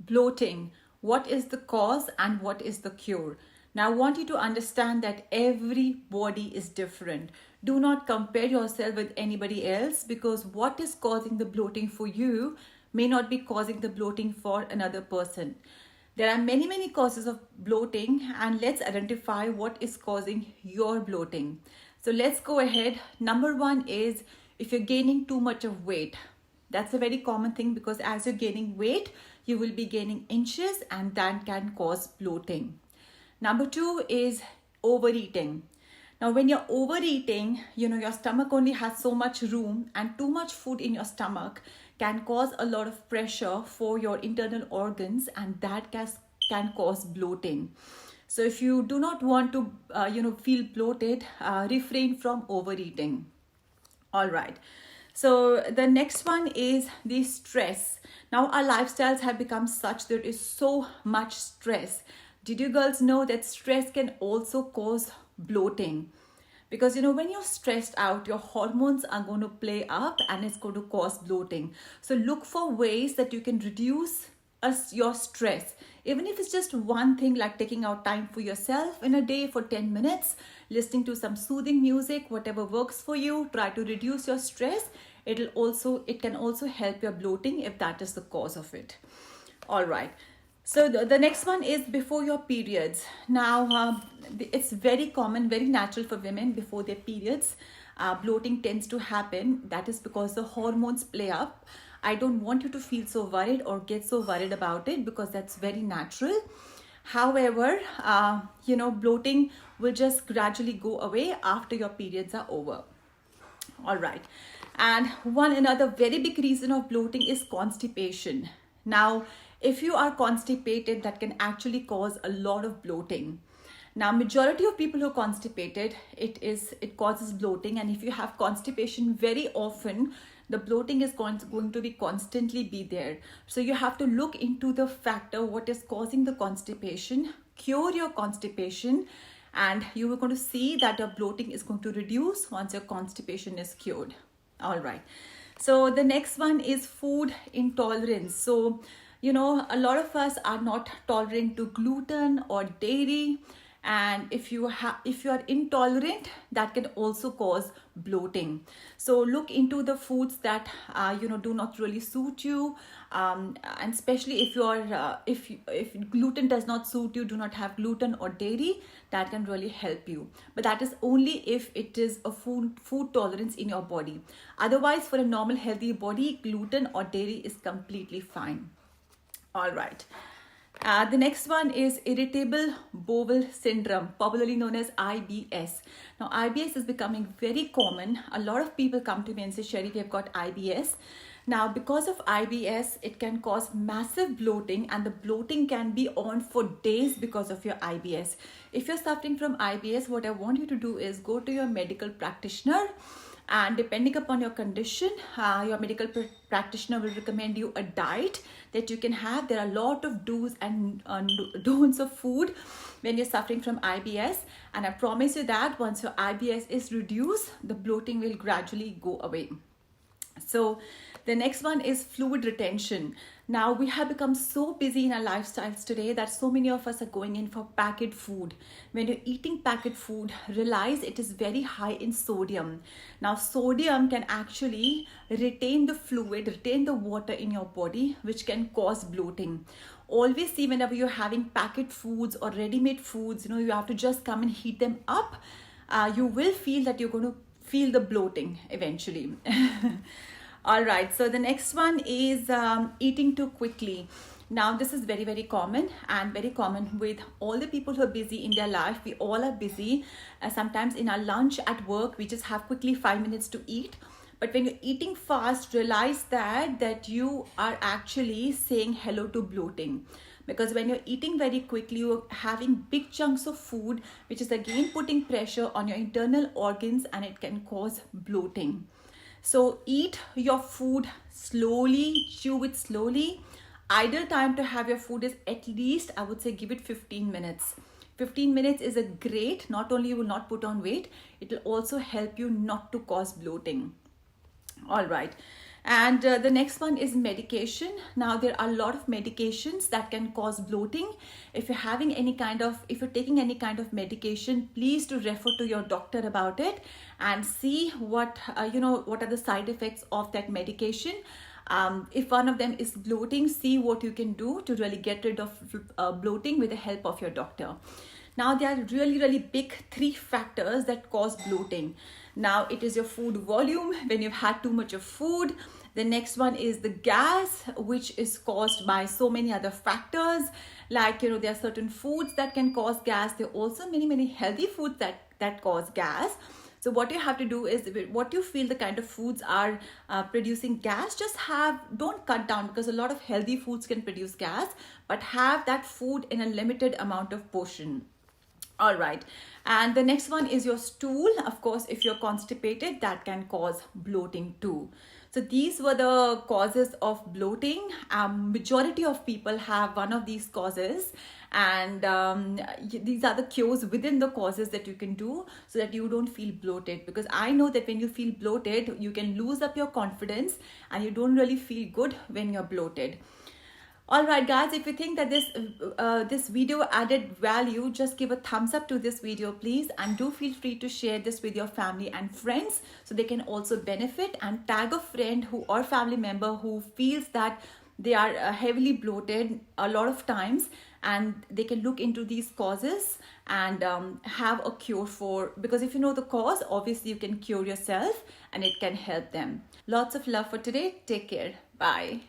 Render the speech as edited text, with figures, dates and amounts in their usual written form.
bloating. What is the cause and what is the cure? Now, I want you to understand that every body is different. Do not compare yourself with anybody else, because what is causing the bloating for you may not be causing the bloating for another person. There are many causes of bloating, and let's identify what is causing your bloating. So let's go ahead. Number one is if you're gaining too much of weight. That's a very common thing, because as you're gaining weight, you will be gaining inches, and that can cause bloating. Number two is overeating. Now, when you're overeating, your stomach only has so much room, and too much food in your stomach can cause a lot of pressure for your internal organs, and that can cause bloating. So if you do not want to, feel bloated, refrain from overeating. All right. So the next one is the stress. Now our lifestyles have become such there is so much stress. Did you girls know that stress can also cause bloating? Because when you're stressed out, your hormones are going to play up, and it's going to cause bloating. So look for ways that you can reduce your stress. Even if it's just one thing, like taking out time for yourself in a day for 10 minutes, listening to some soothing music, whatever works for you, try to reduce your stress. It can also help your bloating if that is the cause of it. All right. So the next one is before your periods. Now, it's very common, very natural for women before their periods. Bloating tends to happen. That is because the hormones play up. I don't want you to feel so worried or get so worried about it, because that's very natural. However, bloating will just gradually go away after your periods are over. All right. And another very big reason of bloating is constipation. Now, if you are constipated, that can actually cause a lot of bloating. Now, majority of people who are constipated, it causes bloating. And if you have constipation very often, the bloating is going to be constantly be there. So you have to look into the factor, what is causing the constipation, cure your constipation, and you are going to see that your bloating is going to reduce once your constipation is cured. All right. So the next one is food intolerance. So, a lot of us are not tolerant to gluten or dairy. And if you are intolerant, that can also cause bloating. So look into the foods that do not really suit you, and especially if gluten does not suit you, do not have gluten or dairy. That can really help you. But that is only if it is a food tolerance in your body. Otherwise, for a normal healthy body, gluten or dairy is completely fine. All right. The next one is irritable bowel syndrome, popularly known as IBS. Now, IBS is becoming very common. A lot of people come to me and say, Sherry, we have got IBS. Now, because of IBS, it can cause massive bloating, and the bloating can be on for days because of your IBS. If you're suffering from IBS, what I want you to do is go to your medical practitioner. And depending upon your condition, your medical practitioner will recommend you a diet that you can have. There are a lot of do's and don'ts of food when you're suffering from IBS. And I promise you that once your IBS is reduced, the bloating will gradually go away. So the next one is fluid retention. Now, we have become so busy in our lifestyles today that so many of us are going in for packet food. When you're eating packet food, realize it is very high in sodium. Now, sodium can actually retain the fluid, retain the water in your body, which can cause bloating. Always see whenever you're having packet foods or ready-made foods, you have to just come and heat them up. You will feel that you're going to feel the bloating eventually. All right, so the next one is eating too quickly. Now, this is very, very common, and very common with all the people who are busy in their life. We all are busy. Sometimes in our lunch at work, we just have quickly 5 minutes to eat. But when you're eating fast, realize that you are actually saying hello to bloating. Because when you're eating very quickly, you're having big chunks of food, which is again putting pressure on your internal organs, and it can cause bloating. So eat your food slowly, chew it slowly. Ideal time to have your food is at least, I would say, give it 15 minutes. 15 minutes is a great, not only you will not put on weight, it will also help you not to cause bloating. All right. And the next one is medication. Now there are a lot of medications that can cause bloating. If you're having any kind of, if you're taking any kind of medication, please do refer to your doctor about it and see what what are the side effects of that medication. If one of them is bloating, see what you can do to really get rid of bloating with the help of your doctor. Now there are really big 3 factors that cause bloating. Now it is your food volume, when you've had too much of food. The next one is the gas, which is caused by so many other factors. Like, there are certain foods that can cause gas. There are also many healthy foods that cause gas. So what you have to do is, what you feel the kind of foods are producing gas, don't cut down, because a lot of healthy foods can produce gas, but have that food in a limited amount of portion. All right. And the next one is your stool. Of course, if you're constipated, that can cause bloating too. So these were the causes of bloating. Majority of people have one of these causes, and these are the cures within the causes that you can do so that you don't feel bloated. Because I know that when you feel bloated, you can lose up your confidence and you don't really feel good when you're bloated. All right, guys, if you think that this video added value, just give a thumbs up to this video, please. And do feel free to share this with your family and friends so they can also benefit, and tag a friend or family member who feels that they are heavily bloated a lot of times, and they can look into these causes and have a cure for, because if you know the cause, obviously you can cure yourself and it can help them. Lots of love for today. Take care. Bye.